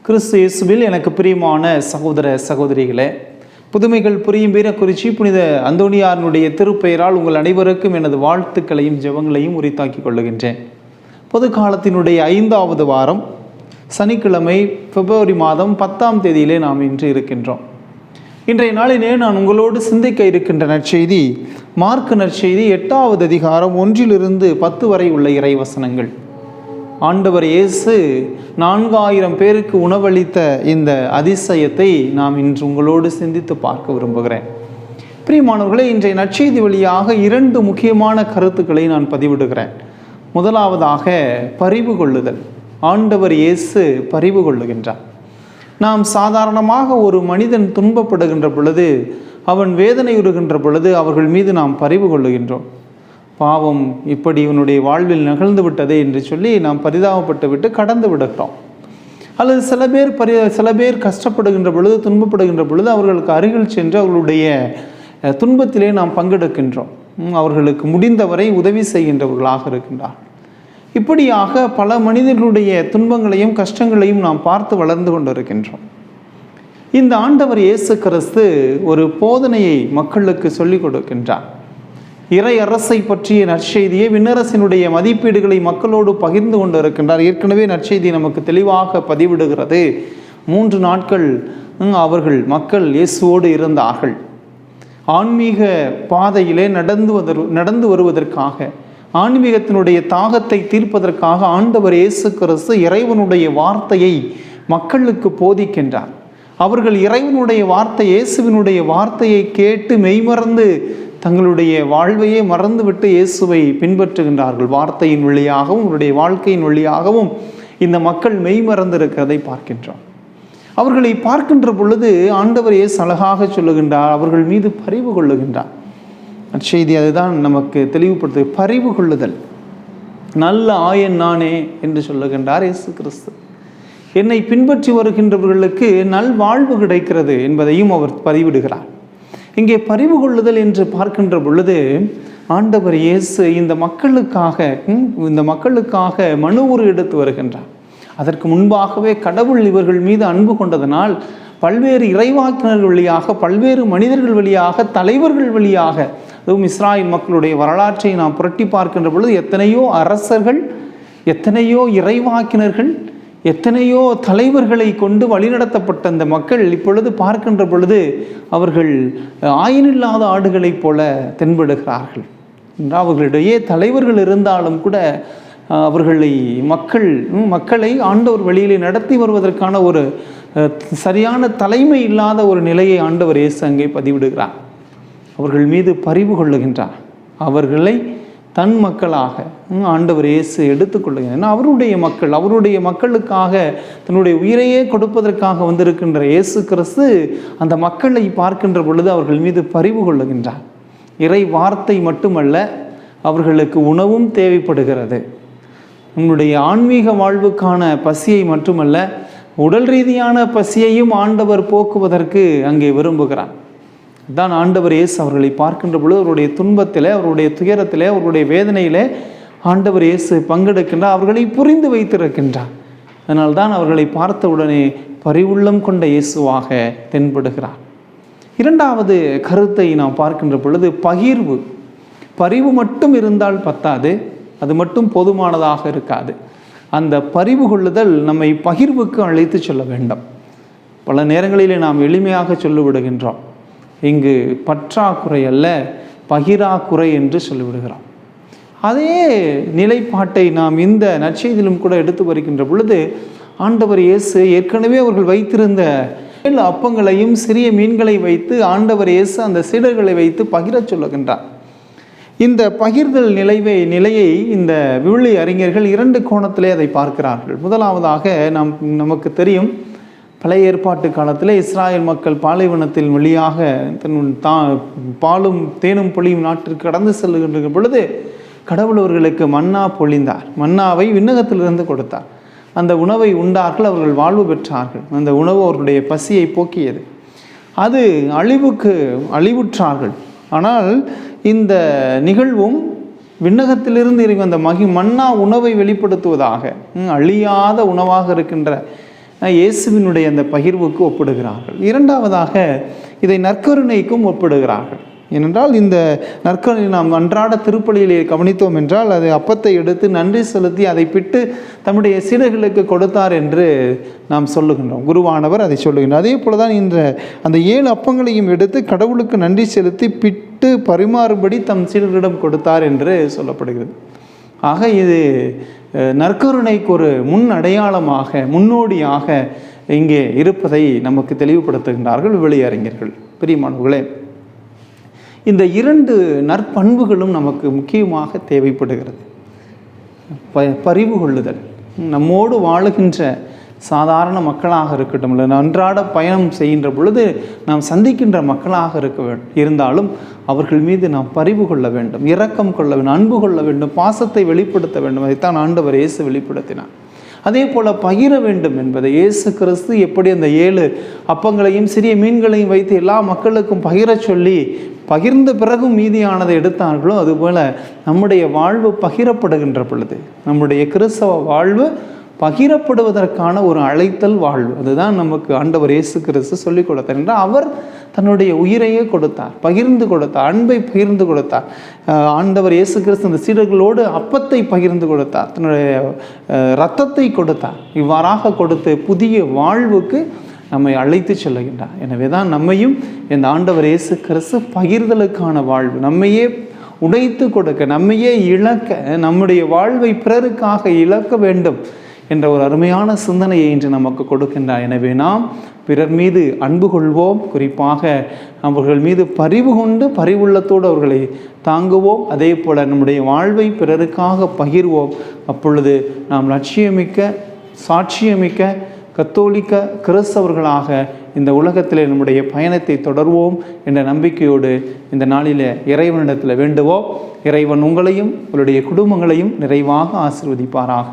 கிறிஸ்து இயேசுவில் எனக்கு பிரியமான சகோதர சகோதரிகளே, புதுமைகள் புரியும் வீரக்குறிச்சி புனித அந்தோணியாருடைய திருப்பெயரால் உங்கள் அனைவருக்கும் எனது வாழ்த்துக்களையும் ஜெபங்களையும் உரித்தாக்கிக் கொள்ளுகின்றேன். பொது காலத்தினுடைய 5வது வாரம் சனிக்கிழமை பிப்ரவரி மாதம் 10ஆம் தேதியிலே நாம் இன்று இருக்கின்றோம். இன்றைய நாளிலே நான் உங்களோடு சிந்திக்க இருக்கின்ற நற்செய்தி மார்க்கு நற்செய்தி 8வது அதிகாரம் 1 to 10 வரை உள்ள இறைவசனங்கள். ஆண்டவர் இயேசு 4000 பேருக்கு உணவளித்த இந்த அதிசயத்தை நாம் இன்று உங்களோடு சிந்தித்து பார்க்க விரும்புகிறேன். பிரியமானவர்களே, இன்றைய நற்செய்தி வழியாக 2 முக்கியமான கருத்துக்களை நான் பதிவிடுகிறேன். முதலாவதாக பரிவு கொள்ளுதல். ஆண்டவர் இயேசு பரிவு கொள்ளுகின்றார். நாம் சாதாரணமாக ஒரு மனிதன் துன்பப்படுகின்ற பொழுது, அவன் வேதனையுறுகின்ற பொழுது அவர்கள் மீது நாம் பரிவு கொள்ளுகின்றோம். பாவம் இப்படி இவனுடைய வாழ்வில் நிகழ்ந்து விட்டதே என்று சொல்லி நாம் பரிதாபப்பட்டு விட்டு கடந்து விடுகிறோம். அல்லது சில பேர் கஷ்டப்படுகின்ற பொழுது, துன்பப்படுகின்ற பொழுது அவர்களுக்கு அருகில் சென்று அவர்களுடைய துன்பத்திலே நாம் பங்கெடுக்கின்றோம். அவர்களுக்கு முடிந்தவரை உதவி செய்கின்றவர்களாக இருக்கின்றார். இப்படியாக பல மனிதர்களுடைய துன்பங்களையும் கஷ்டங்களையும் நாம் பார்த்து வளர்ந்து கொண்டிருக்கின்றோம். இந்த ஆண்டவர் இயேசு கிறிஸ்து ஒரு போதனையை மக்களுக்கு சொல்லிக் கொடுக்கின்றார். இறை அரசை பற்றிய நற்செய்தியை, விண்ணரசினுடைய மதிப்பீடுகளை மக்களோடு பகிர்ந்து கொண்டு இருக்கின்றார். ஏற்கனவே நற்செய்தி நமக்கு தெளிவாக பதிவிடுகிறது. 3 நாட்கள் மக்கள் இயேசுவோடு இருந்தார்கள். ஆன்மீக பாதையிலே நடந்து வருவதற்காக, ஆன்மீகத்தினுடைய தாகத்தை தீர்ப்பதற்காக ஆண்டவர் இயேசு கிறிஸ்து இறைவனுடைய வார்த்தையை மக்களுக்கு போதிக்கின்றார். அவர்கள் இறைவனுடைய வார்த்தை, இயேசுவினுடைய வார்த்தையை கேட்டு மெய்மறந்து தங்களுடைய வாழ்வையே மறந்துவிட்டு இயேசுவை பின்பற்றுகின்றார்கள். வார்த்தையின் வழியாகவும் அவருடைய வாழ்க்கையின் வழியாகவும் இந்த மக்கள் மெய்மறந்து இருக்கிறதை பார்க்கின்றோம். அவர்களை பார்க்கின்ற பொழுது ஆண்டவர் இயேசு அழகாக சொல்லுகின்றார், அவர்கள் மீது பரிவு கொள்ளுகின்றார். நற்செய்தி அதுதான் நமக்கு தெளிவுபடுத்து. பரிவு கொள்ளுதல். நல்ல ஆயன் நானே என்று சொல்லுகின்றார் இயேசு கிறிஸ்து. என்னை பின்பற்றி வருகின்றவர்களுக்கு நல்வாழ்வு கிடைக்கிறது என்பதையும் அவர் பதிவிடுகிறார். இங்கே பரிவு கொள்ளுதல் என்று பார்க்கின்ற பொழுது ஆண்டவர் இயேசு இந்த மக்களுக்காக மனு உரு எடுத்து வருகின்றார். அதற்கு முன்பாகவே கடவுள் இவர்கள் மீது அன்பு கொண்டதனால் பல்வேறு இறைவாக்கினர்கள் வழியாக, பல்வேறு மனிதர்கள் வழியாக, தலைவர்கள் வழியாக, அதுவும் இஸ்ராயல் மக்களுடைய வரலாற்றை நாம் புரட்டி பார்க்கின்ற பொழுது எத்தனையோ அரசர்கள், எத்தனையோ இறைவாக்கினர்கள், எத்தனையோ தலைவர்களை கொண்டு வழிநடத்தப்பட்ட அந்த மக்கள் இப்பொழுது பார்க்கின்ற பொழுது அவர்கள் ஆயினில்லாத ஆடுகளைப் போல தென்படுகிறார்கள். அவர்களிடையே தலைவர்கள் இருந்தாலும் கூட மக்களை ஆண்டவர் வழியிலே நடத்தி வருவதற்கான ஒரு சரியான தலைமை இல்லாத ஒரு நிலையை ஆண்டவர் இயேசு அங்கே பதிவிடுகிறார். அவர்கள் மீது பரிவு கொள்ளுகின்றார். அவர்களை தன் மக்களாக ஆண்டவர் இயேசு எடுத்துக்கொள்ளுகிறார். ஏன்னா அவருடைய மக்களுக்காக தன்னுடைய உயிரையே கொடுப்பதற்காக வந்திருக்கின்ற இயேசு கிறிஸ்து அந்த மக்களை பார்க்கின்ற பொழுது அவர்கள் மீது பரிவு கொள்ளுகின்றார். இறை வார்த்தை மட்டுமல்ல, அவர்களுக்கு உணவும் தேவைப்படுகிறது. நம்முடைய ஆன்மீக வாழ்வுக்கான பசியை மட்டுமல்ல, உடல் ரீதியான பசியையும் ஆண்டவர் போக்குவதற்கு அங்கே விரும்புகிறார். தான் ஆண்டவர் இயேசு அவர்களை பார்க்கின்ற பொழுது அவருடைய துன்பத்திலே, அவருடைய துயரத்திலே, அவருடைய வேதனையிலே ஆண்டவர் இயேசு பங்கெடுக்கின்றார். அவர்களை புரிந்து வைத்திருக்கின்றார். அதனால்தான் அவர்களை பார்த்தவுடனே பரிவுள்ளம் கொண்ட இயேசுவாக தென்படுகிறார். 2வது கருத்தை நாம் பார்க்கின்ற பொழுது பகிர்வு. பரிவு மட்டும் இருந்தால் பத்தாது, அது மட்டும் போதுமானதாக இருக்காது. அந்த பரிவு கொள்ளுதல் நம்மை பகிர்வுக்கு அழைத்து செல்ல வேண்டும். பல நேரங்களிலே நாம் எளிமையாக சொல்லிவிடுகின்றோம். இங்கு பற்றாக்குறை அல்ல, பகிராக்குறை என்று சொல்லிவிடுகிறோம். அதே நிலைப்பாட்டை நாம் இந்த நற்செய்தியிலும் கூட எடுத்து வருகின்ற பொழுது ஆண்டவர் இயேசு ஏற்கனவே அவர்கள் வைத்திருந்த 7 அப்பங்களையும் சிறிய மீன்களை வைத்து ஆண்டவர் இயேசு அந்த சீடர்களை வைத்து பகிரச் சொல்லுகின்றார். இந்த பகிர்தல் நிலையை இந்த விவிலிய அறிஞர்கள் 2 கோணத்திலே அதை பார்க்கிறார்கள். முதலாவதாக நமக்கு தெரியும், பழைய ஏற்பாட்டு காலத்தில் இஸ்ராயல் மக்கள் பாலைவனத்தில் வழியாக பாலும் தேனும் பொழியும் நாட்டிற்கு கடந்து செல்லுகின்ற பொழுது கடவுள் அவர்களுக்கு மன்னா பொழிந்தார். மன்னாவை விண்ணகத்திலிருந்து கொடுத்தார். அந்த உணவை உண்டார்கள், அவர்கள் வாழ்வு பெற்றார்கள். அந்த உணவு அவர்களுடைய பசியை போக்கியது. அது அழிவுற்றார்கள். ஆனால் இந்த நிகழ்வும் விண்ணகத்திலிருந்து இறங்கி அந்த மன்னா உணவை வெளிப்படுத்துவதாக, அழியாத உணவாக இருக்கின்ற இயேசுவினுடைய அந்த பகிர்வுக்கு ஒப்பிடுகிறார்கள். இரண்டாவதாக இதை நற்கருணைக்கும் ஒப்பிடுகிறார்கள். ஏனென்றால் இந்த நற்கருணை நாம் அன்றாட திருப்பலியிலே கவனித்தோம் என்றால், அது அப்பத்தை எடுத்து நன்றி செலுத்தி அதை பிட்டு தம்முடைய சீடர்களுக்கு கொடுத்தார் என்று நாம் சொல்லுகின்றோம். குருவானவர் அதை சொல்லுகின்றார். அதே போல தான் அந்த 7 அப்பங்களையும் எடுத்து கடவுளுக்கு நன்றி செலுத்தி பிட்டு பரிமாறும்படி தம் சீடர்களிடம் கொடுத்தார் என்று சொல்லப்படுகிறது. ஆக இது நற்கருணைக்கு ஒரு முன் அடையாளமாக, முன்னோடியாக இங்கே இருப்பதை நமக்கு தெளிவுபடுத்துகின்றார்கள் விவிலிய பிரியமானவர்களே, இந்த 2 நற்பண்புகளும் நமக்கு முக்கியமாக தேவைப்படுகிறது. பரிவு கொள்ளுதல், நம்மோடு வாழுகின்ற சாதாரண மக்களாக இருக்கட்டும், இல்லை அன்றாட பயணம் செய்கின்ற பொழுது நாம் சந்திக்கின்ற மக்களாக இருந்தாலும் அவர்கள் மீது நாம் பரிவு கொள்ள வேண்டும், இரக்கம் கொள்ள வேண்டும், அன்பு கொள்ள வேண்டும், பாசத்தை வெளிப்படுத்த வேண்டும். அதைத்தான் ஆண்டவர் இயேசு வெளிப்படுத்தினார். அதே போல் பகிர வேண்டும் என்பதை இயேசு கிறிஸ்து எப்படி அந்த 7 அப்பங்களையும் சிறிய மீன்களையும் வைத்து எல்லா மக்களுக்கும் பகிரச் சொல்லி பகிர்ந்த பிறகும் மீதியானதை எடுத்தார்களோ, அதுபோல் நம்முடைய வாழ்வு பகிரப்படுகின்ற பொழுது நம்முடைய கிறிஸ்தவ வாழ்வு பகிரப்படுவதற்கான ஒரு அழைத்தல் வாழ்வு. அதுதான் நமக்கு ஆண்டவர் இயேசு கிறிஸ்து சொல்லிக் கொடுத்தார் என்றால், அவர் தன்னுடைய உயிரையே கொடுத்தார், பகிர்ந்து கொடுத்தார், அன்பை பகிர்ந்து கொடுத்தார். ஆண்டவர் இயேசு கிறிஸ்து அந்த சீடர்களோடு அப்பத்தை பகிர்ந்து கொடுத்தார், தன்னுடைய இரத்தத்தை கொடுத்தார். இவ்வாறாக கொடுத்து புதிய வாழ்வுக்கு நம்மை அழைத்து செல்லுகின்றார். எனவே தான் நம்மையும் இந்த ஆண்டவர் இயேசு கிறிஸ்து பகிர்தலுக்கான வாழ்வு, நம்மையே உடைத்து கொடுக்க, நம்மையே இழக்க, நம்முடைய வாழ்வை பிறருக்காக இழக்க வேண்டும் என்ற ஒரு அருமையான சிந்தனையை இன்று நமக்கு கொடுக்கின்றார். எனவே நாம் பிறர் மீது அன்பு கொள்வோம், குறிப்பாக அவர்கள் மீது பரிவு கொண்டு பரிவுள்ளத்தோடு அவர்களை தாங்குவோம். அதே போல் நம்முடைய வாழ்வை பிறருக்காக பகிர்வோம். அப்பொழுது நாம் லட்சியமிக்க, சாட்சியமிக்க, கத்தோலிக்க கிறிஸ்தவர்களாக இந்த உலகத்தில் நம்முடைய பயணத்தை தொடர்வோம் என்ற நம்பிக்கையோடு இந்த நாளில் இறைவனிடத்தில் வேண்டுவோம். இறைவன் உங்களையும் உங்களுடைய குடும்பங்களையும் நிறைவாக ஆசீர்வதிப்பாராக.